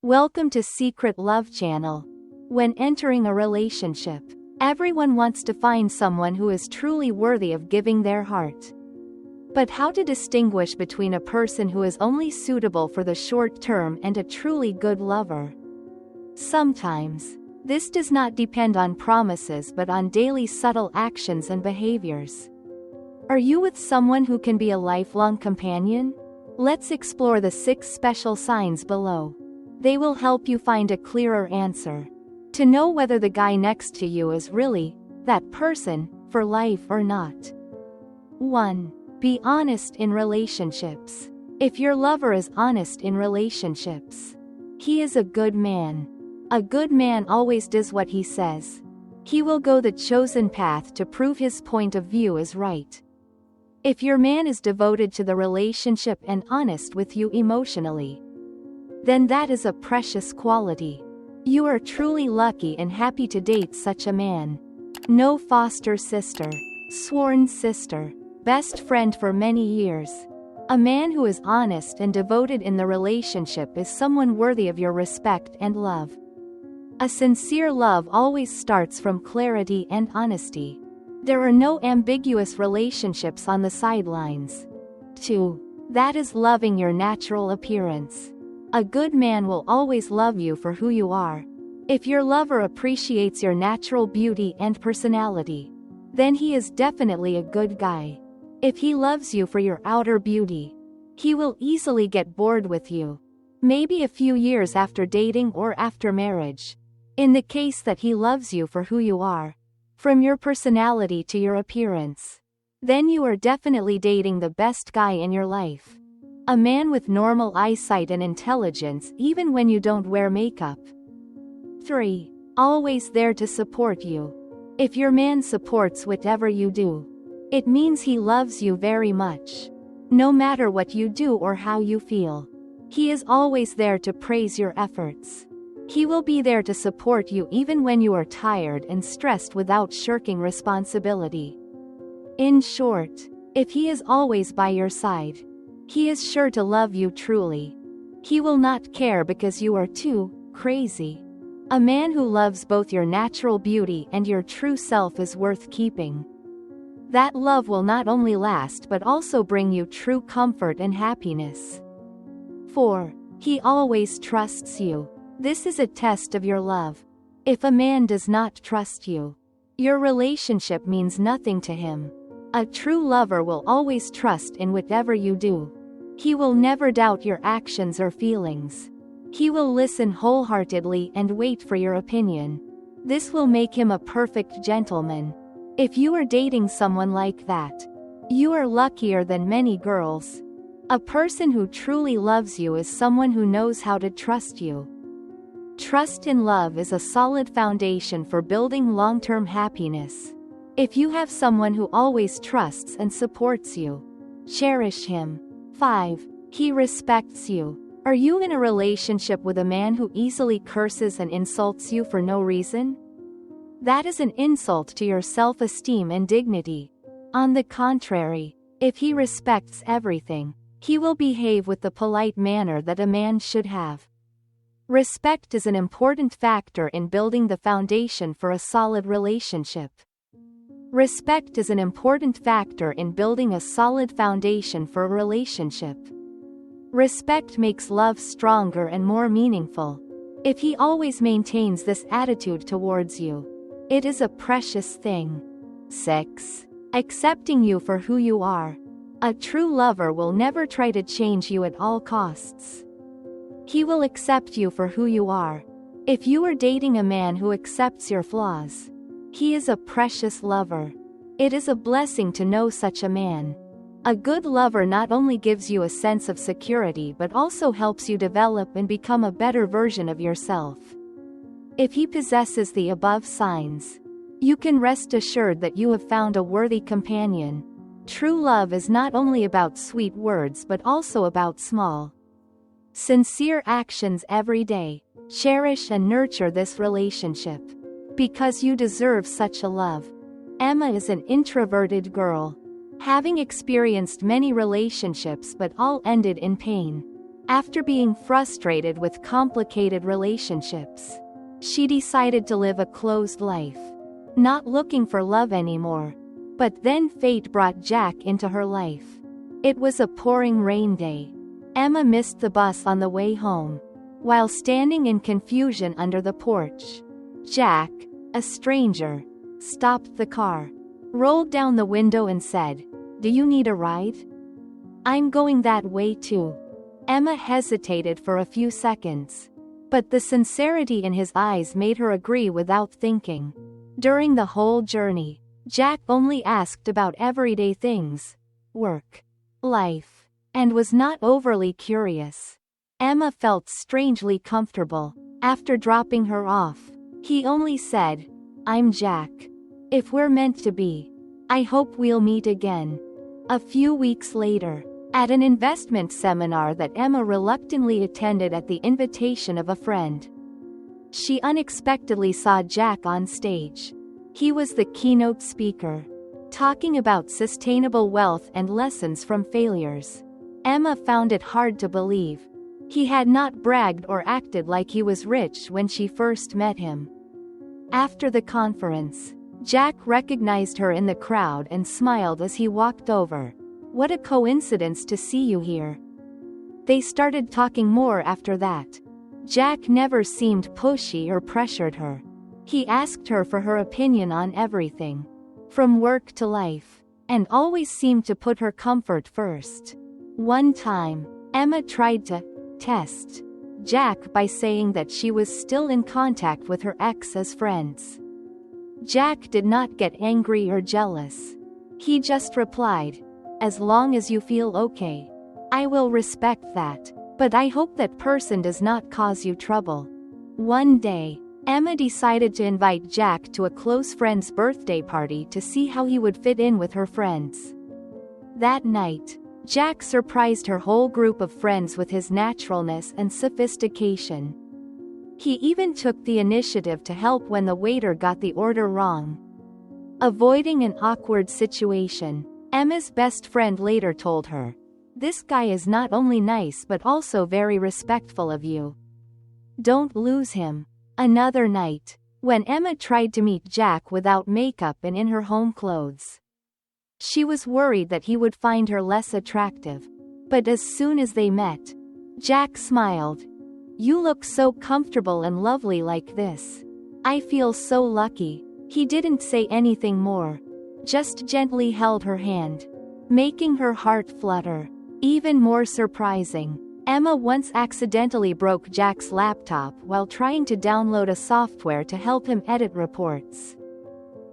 Welcome to Secret Love Channel. When entering a relationship, everyone wants to find someone who is truly worthy of giving their heart. But how to distinguish between a person who is only suitable for the short term and a truly good lover? Sometimes, this does not depend on promises but on daily subtle actions and behaviors. Are you with someone who can be a lifelong companion? Let's explore the 6 special signs below. They will help you find a clearer answer to know whether the guy next to you is really that person for life or not. 1. Be honest in relationships. If your lover is honest in relationships, he is a good man. A good man always does what he says. He will go the chosen path to prove his point of view is right. If your man is devoted to the relationship and honest with you emotionally, then that is a precious quality. You are truly lucky and happy to date such a man. No foster sister, sworn sister, best friend for many years. A man who is honest and devoted in the relationship is someone worthy of your respect and love. A sincere love always starts from clarity and honesty. There are no ambiguous relationships on the sidelines. 2. That is loving your natural appearance. A good man will always love you for who you are. If your lover appreciates your natural beauty and personality, then he is definitely a good guy. If he loves you for your outer beauty, he will easily get bored with you. Maybe a few years after dating or after marriage. In the case that he loves you for who you are, from your personality to your appearance, then you are definitely dating the best guy in your life. A man with normal eyesight and intelligence even when you don't wear makeup. 3. Always there to support you. If your man supports whatever you do, it means he loves you very much. No matter what you do or how you feel, he is always there to praise your efforts. He will be there to support you even when you are tired and stressed without shirking responsibility. In short, if he is always by your side, he is sure to love you truly. He will not care because you are too crazy. A man who loves both your natural beauty and your true self is worth keeping. That love will not only last but also bring you true comfort and happiness. 4. He always trusts you. This is a test of your love. If a man does not trust you, your relationship means nothing to him. A true lover will always trust in whatever you do. He will never doubt your actions or feelings. He will listen wholeheartedly and wait for your opinion. This will make him a perfect gentleman. If you are dating someone like that, you are luckier than many girls. A person who truly loves you is someone who knows how to trust you. Trust in love is a solid foundation for building long-term happiness. If you have someone who always trusts and supports you, cherish him. 5. He respects you. Are you in a relationship with a man who easily curses and insults you for no reason? That is an insult to your self-esteem and dignity. On the contrary, if he respects everything, he will behave with the polite manner that a man should have. Respect is an important factor in building the foundation for a solid relationship. Respect is an important factor in building a solid foundation for a relationship. Respect makes love stronger and more meaningful. If he always maintains this attitude towards you, it is a precious thing. 6. Accepting you for who you are. A true lover will never try to change you at all costs. He will accept you for who you are. If you are dating a man who accepts your flaws, he is a precious lover. It is a blessing to know such a man. A good lover not only gives you a sense of security but also helps you develop and become a better version of yourself. If he possesses the above signs, you can rest assured that you have found a worthy companion. True love is not only about sweet words but also about small, sincere actions every day. Cherish and nurture this relationship, because you deserve such a love. Emma is an introverted girl, having experienced many relationships but all ended in pain. After being frustrated with complicated relationships, she decided to live a closed life, not looking for love anymore. But then fate brought Jack into her life. It was a pouring rain day. Emma missed the bus on the way home. While standing in confusion under the porch, Jack, a stranger, stopped the car, rolled down the window and said, "Do you need a ride? I'm going that way too." Emma hesitated for a few seconds, but the sincerity in his eyes made her agree without thinking. During the whole journey, Jack only asked about everyday things, work, life, and was not overly curious. Emma felt strangely comfortable. After dropping her off, he only said, "I'm Jack. If we're meant to be, I hope we'll meet again." A few weeks later, at an investment seminar that Emma reluctantly attended at the invitation of a friend, she unexpectedly saw Jack on stage. He was the keynote speaker, talking about sustainable wealth and lessons from failures. Emma found it hard to believe. He had not bragged or acted like he was rich when she first met him. After the conference, Jack recognized her in the crowd and smiled as he walked over. "What a coincidence to see you here." They started talking more after that. Jack never seemed pushy or pressured her. He asked her for her opinion on everything, from work to life, and always seemed to put her comfort first. One time, Emma tried to test Jack by saying that she was still in contact with her ex as friends. Jack did not get angry or jealous. He just replied, "As long as you feel okay, I will respect that, but I hope that person does not cause you trouble." One day, Emma decided to invite Jack to a close friend's birthday party to see how he would fit in with her friends. That night, Jack surprised her whole group of friends with his naturalness and sophistication. He even took the initiative to help when the waiter got the order wrong. Avoiding an awkward situation, Emma's best friend later told her, "This guy is not only nice but also very respectful of you. Don't lose him." Another night, when Emma tried to meet Jack without makeup and in her home clothes, she was worried that he would find her less attractive. But as soon as they met, Jack smiled. "You look so comfortable and lovely like this. I feel so lucky." He didn't say anything more, just gently held her hand, making her heart flutter. Even more surprising, Emma once accidentally broke Jack's laptop while trying to download a software to help him edit reports.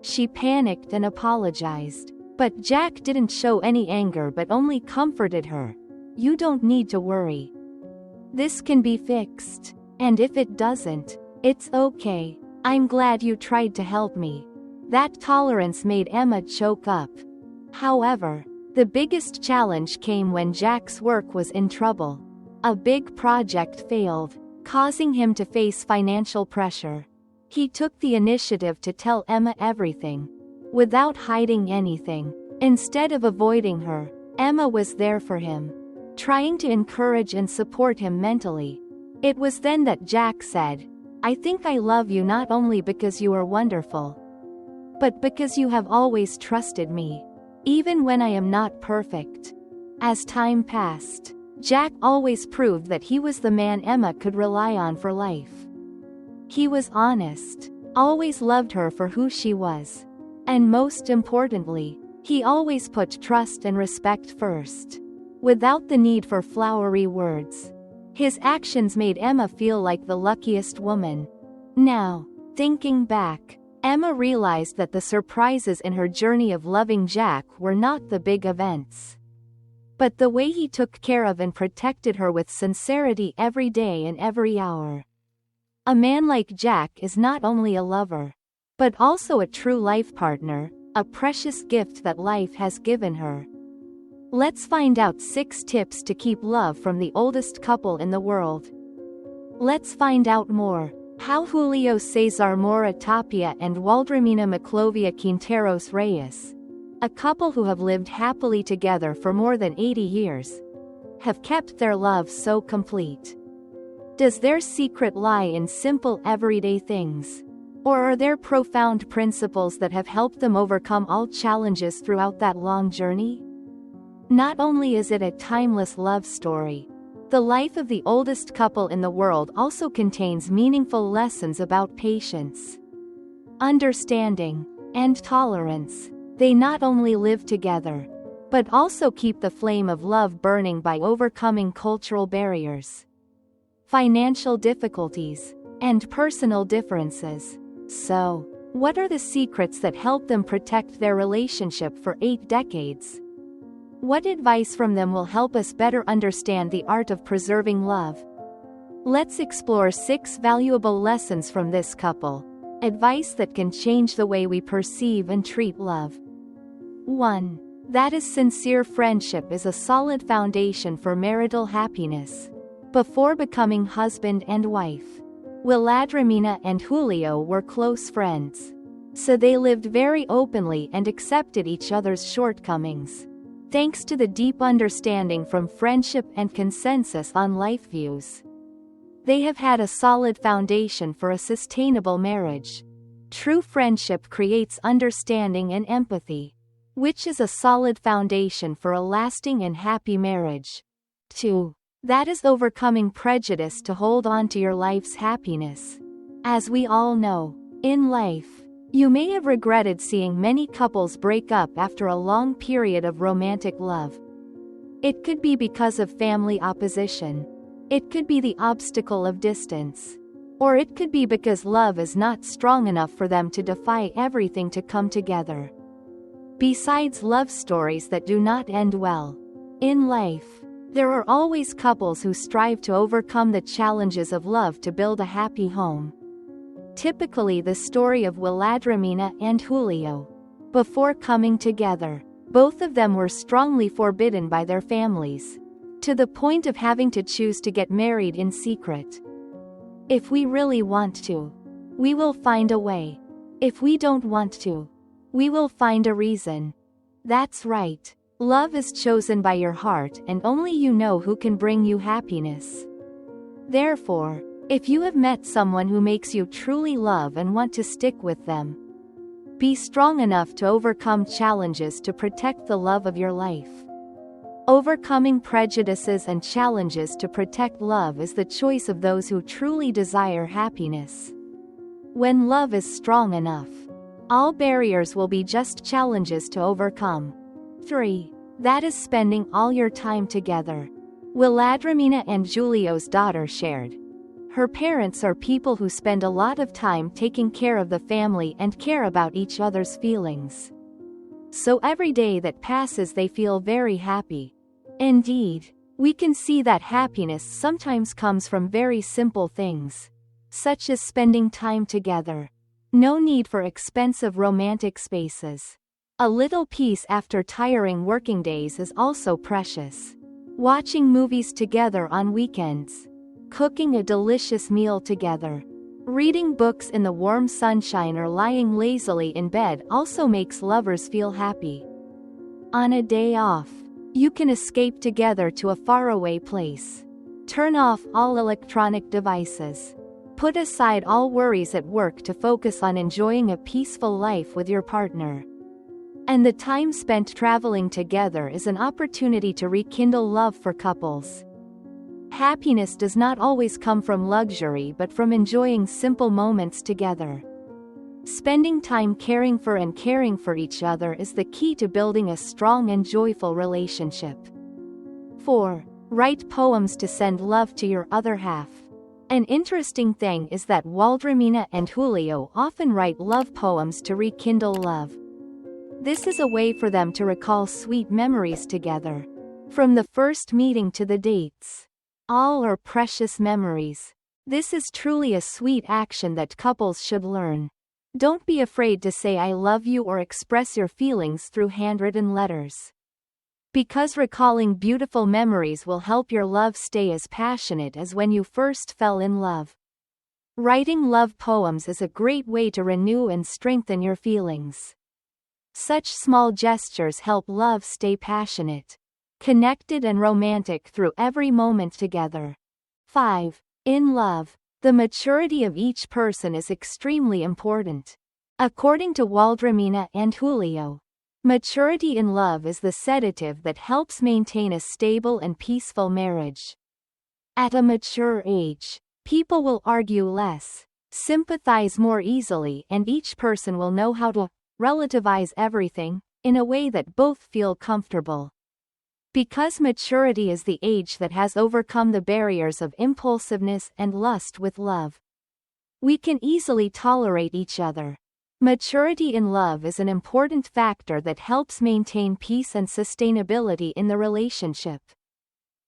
She panicked and apologized, but Jack didn't show any anger but only comforted her. "You don't need to worry. This can be fixed. And if it doesn't, it's okay. I'm glad you tried to help me." That tolerance made Emma choke up. However, the biggest challenge came when Jack's work was in trouble. A big project failed, causing him to face financial pressure. He took the initiative to tell Emma everything, without hiding anything. Instead of avoiding her, Emma was there for him, trying to encourage and support him mentally. It was then that Jack said, "I think I love you not only because you are wonderful, but because you have always trusted me, even when I am not perfect." As time passed, Jack always proved that he was the man Emma could rely on for life. He was honest, always loved her for who she was, and most importantly, he always put trust and respect first, without the need for flowery words. His actions made Emma feel like the luckiest woman. Now, thinking back, Emma realized that the surprises in her journey of loving Jack were not the big events, but the way he took care of and protected her with sincerity every day and every hour. A man like Jack is not only a lover, but also a true life partner, a precious gift that life has given her. Let's find out 6 tips to keep love from the oldest couple in the world. Let's find out more. How Julio Cesar Mora Tapia and Waldromina Maclovia Quinteros Reyes, a couple who have lived happily together for more than 80 years, have kept their love so complete? Does their secret lie in simple everyday things? Or are there profound principles that have helped them overcome all challenges throughout that long journey? Not only is it a timeless love story, the life of the oldest couple in the world also contains meaningful lessons about patience, understanding, and tolerance. They not only live together, but also keep the flame of love burning by overcoming cultural barriers, financial difficulties, and personal differences. So, what are the secrets that help them protect their relationship for 8 decades? What advice from them will help us better understand the art of preserving love? Let's explore 6 valuable lessons from this couple, advice that can change the way we perceive and treat love. 1. That is, sincere friendship is a solid foundation for marital happiness. Before becoming husband and wife, Willadromina and Julio were close friends, so they lived very openly and accepted each other's shortcomings. Thanks to the deep understanding from friendship and consensus on life views, they have had a solid foundation for a sustainable marriage. True friendship creates understanding and empathy, which is a solid foundation for a lasting and happy marriage. 2. That is overcoming prejudice to hold on to your life's happiness. As we all know, in life, you may have regretted seeing many couples break up after a long period of romantic love. It could be because of family opposition. It could be the obstacle of distance. Or it could be because love is not strong enough for them to defy everything to come together. Besides love stories that do not end well in life, there are always couples who strive to overcome the challenges of love to build a happy home. Typically the story of Willadromina and Julio. Before coming together, both of them were strongly forbidden by their families, to the point of having to choose to get married in secret. If we really want to, we will find a way. If we don't want to, we will find a reason. That's right. Love is chosen by your heart, and only you know who can bring you happiness. Therefore, if you have met someone who makes you truly love and want to stick with them, be strong enough to overcome challenges to protect the love of your life. Overcoming prejudices and challenges to protect love is the choice of those who truly desire happiness. When love is strong enough, all barriers will be just challenges to overcome. 3. That is spending all your time together. Willadromina and Julio's daughter shared. Her parents are people who spend a lot of time taking care of the family and care about each other's feelings. So every day that passes they feel very happy. Indeed, we can see that happiness sometimes comes from very simple things, such as spending time together. No need for expensive romantic spaces. A little peace after tiring working days is also precious. Watching movies together on weekends, cooking a delicious meal together, reading books in the warm sunshine, or lying lazily in bed also makes lovers feel happy. On a day off, you can escape together to a faraway place. Turn off all electronic devices. Put aside all worries at work to focus on enjoying a peaceful life with your partner. And the time spent traveling together is an opportunity to rekindle love for couples. Happiness does not always come from luxury but from enjoying simple moments together. Spending time caring for each other is the key to building a strong and joyful relationship. 4. Write poems to send love to your other half. An interesting thing is that Willadromina and Julio often write love poems to rekindle love. This is a way for them to recall sweet memories together. From the first meeting to the dates, all are precious memories. This is truly a sweet action that couples should learn. Don't be afraid to say I love you or express your feelings through handwritten letters, because recalling beautiful memories will help your love stay as passionate as when you first fell in love. Writing love poems is a great way to renew and strengthen your feelings. Such small gestures help love stay passionate. connected and romantic through every moment together. 5. In love, the maturity of each person is extremely important. According to Waldromina and Julio, maturity in love is the sedative that helps maintain a stable and peaceful marriage. At a mature age, people will argue less, sympathize more easily, and each person will know how to relativize everything in a way that both feel comfortable. Because maturity is the age that has overcome the barriers of impulsiveness and lust with love, we can easily tolerate each other. Maturity in love is an important factor that helps maintain peace and sustainability in the relationship.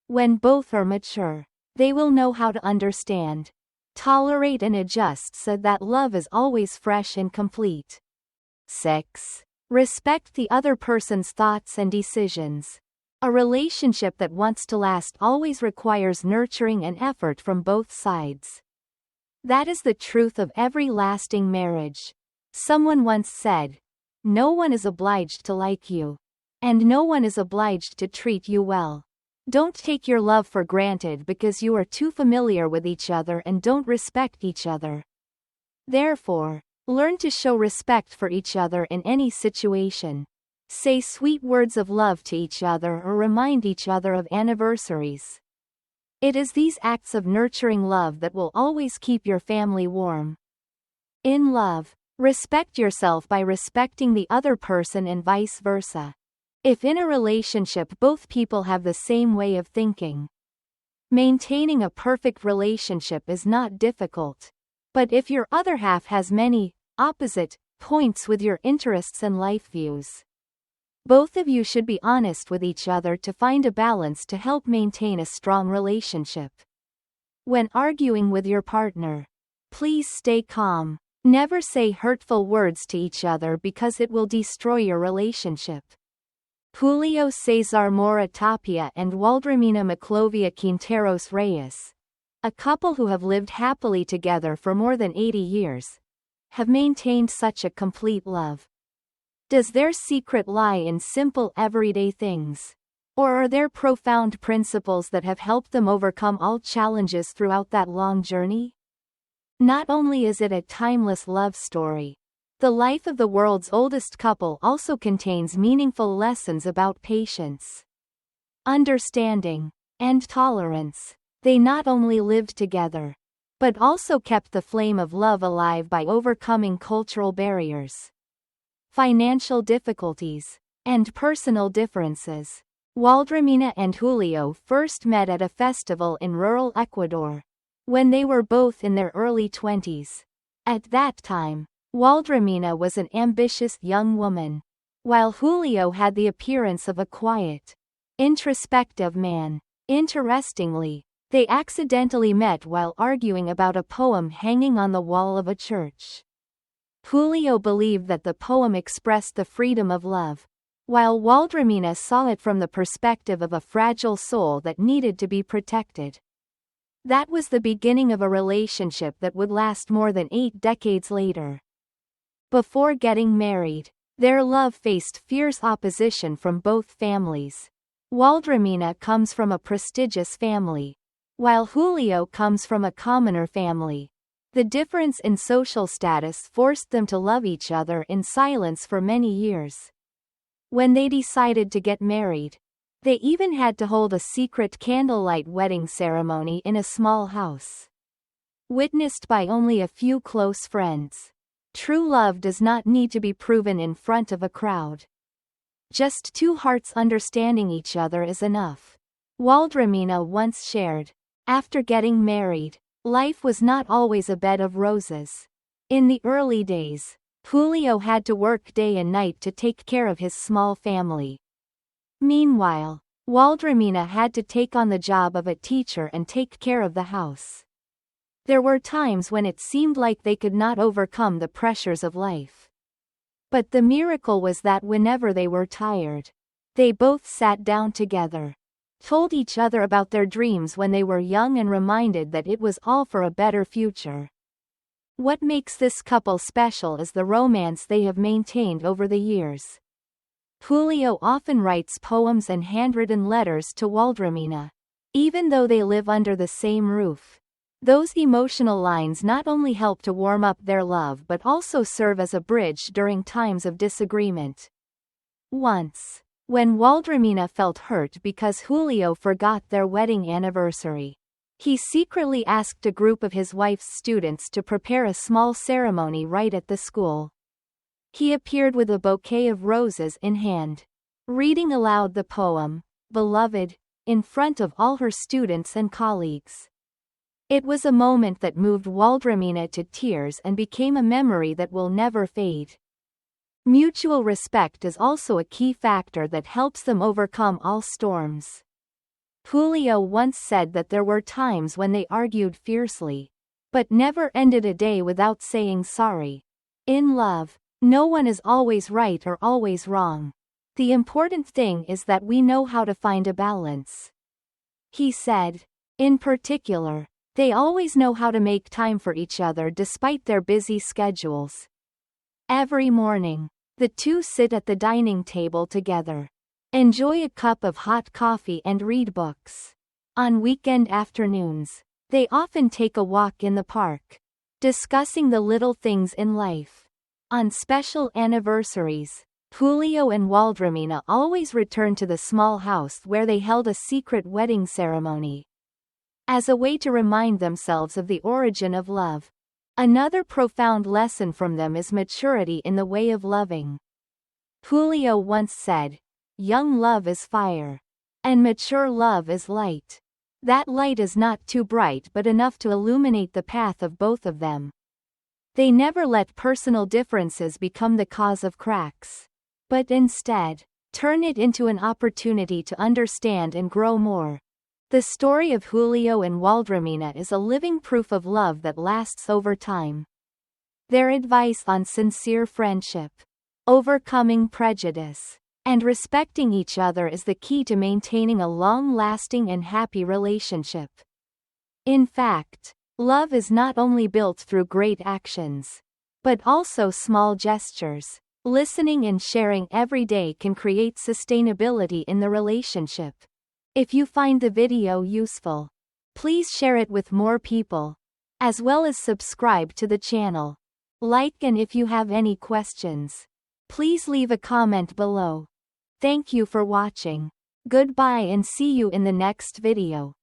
When both are mature, they will know how to understand, tolerate, and adjust so that love is always fresh and complete. 6. Respect the other person's thoughts and decisions. A relationship that wants to last always requires nurturing and effort from both sides. That is the truth of every lasting marriage. Someone once said, "No one is obliged to like you, and no one is obliged to treat you well." Don't take your love for granted because you are too familiar with each other and don't respect each other. Therefore, learn to show respect for each other in any situation. Say sweet words of love to each other or remind each other of anniversaries. It is these acts of nurturing love that will always keep your family warm. In love, respect yourself by respecting the other person and vice versa. If in a relationship both people have the same way of thinking, maintaining a perfect relationship is not difficult. But if your other half has many opposite points with your interests and life views, both of you should be honest with each other to find a balance to help maintain a strong relationship. When arguing with your partner, please stay calm. Never say hurtful words to each other because it will destroy your relationship. Julio Cesar Mora Tapia and Waldromina Maclovia Quinteros Reyes, a couple who have lived happily together for more than 80 years, have maintained such a complete love. Does their secret lie in simple everyday things? Or are there profound principles that have helped them overcome all challenges throughout that long journey? Not only is it a timeless love story, the life of the world's oldest couple also contains meaningful lessons about patience, understanding, and tolerance. They not only lived together, but also kept the flame of love alive by overcoming cultural barriers, financial difficulties, and personal differences. Waldromina and Julio first met at a festival in rural Ecuador, when they were both in their early 20s. At that time, Waldromina was an ambitious young woman, while Julio had the appearance of a quiet, introspective man. Interestingly, they accidentally met while arguing about a poem hanging on the wall of a church. Julio believed that the poem expressed the freedom of love, while Waldromina saw it from the perspective of a fragile soul that needed to be protected. That was the beginning of a relationship that would last more than 8 decades later. Before getting married, their love faced fierce opposition from both families. Waldromina comes from a prestigious family, while Julio comes from a commoner family. The difference in social status forced them to love each other in silence for many years. When they decided to get married, they even had to hold a secret candlelight wedding ceremony in a small house, witnessed by only a few close friends. True love does not need to be proven in front of a crowd. Just two hearts understanding each other is enough. Waldromina once shared, after getting married, life was not always a bed of roses. In the early days, Julio had to work day and night to take care of his small family. Meanwhile, Waldromina had to take on the job of a teacher and take care of the house. There were times when it seemed like they could not overcome the pressures of life. But the miracle was that whenever they were tired, they both sat down together, told each other about their dreams when they were young, and reminded that it was all for a better future. What makes this couple special is the romance they have maintained over the years. Julio often writes poems and handwritten letters to Waldromina. Even though they live under the same roof, those emotional lines not only help to warm up their love but also serve as a bridge during times of disagreement. Once, when Waldromina felt hurt because Julio forgot their wedding anniversary, he secretly asked a group of his wife's students to prepare a small ceremony right at the school. He appeared with a bouquet of roses in hand, reading aloud the poem, "Beloved," in front of all her students and colleagues. It was a moment that moved Waldromina to tears and became a memory that will never fade. Mutual respect is also a key factor that helps them overcome all storms. Julio once said that there were times when they argued fiercely, but never ended a day without saying sorry. In love, no one is always right or always wrong. The important thing is that we know how to find a balance. He said. In particular, they always know how to make time for each other despite their busy schedules. Every morning, the two sit at the dining table together, enjoy a cup of hot coffee and read books. On weekend afternoons, they often take a walk in the park, discussing the little things in life. On special anniversaries, Julio and Waldromina always return to the small house where they held a secret wedding ceremony, as a way to remind themselves of the origin of love. Another profound lesson from them is maturity in the way of loving. Julio once said, "Young love is fire, and mature love is light. That light is not too bright but enough to illuminate the path of both of them." They never let personal differences become the cause of cracks, but instead, turn it into an opportunity to understand and grow more. The story of Julio and Waldromina is a living proof of love that lasts over time. Their advice on sincere friendship, overcoming prejudice, and respecting each other is the key to maintaining a long-lasting and happy relationship. In fact, love is not only built through great actions, but also small gestures. Listening and sharing every day can create sustainability in the relationship. If you find the video useful, please share it with more people, as well as subscribe to the channel. Like, and if you have any questions, please leave a comment below. Thank you for watching. Goodbye and see you in the next video.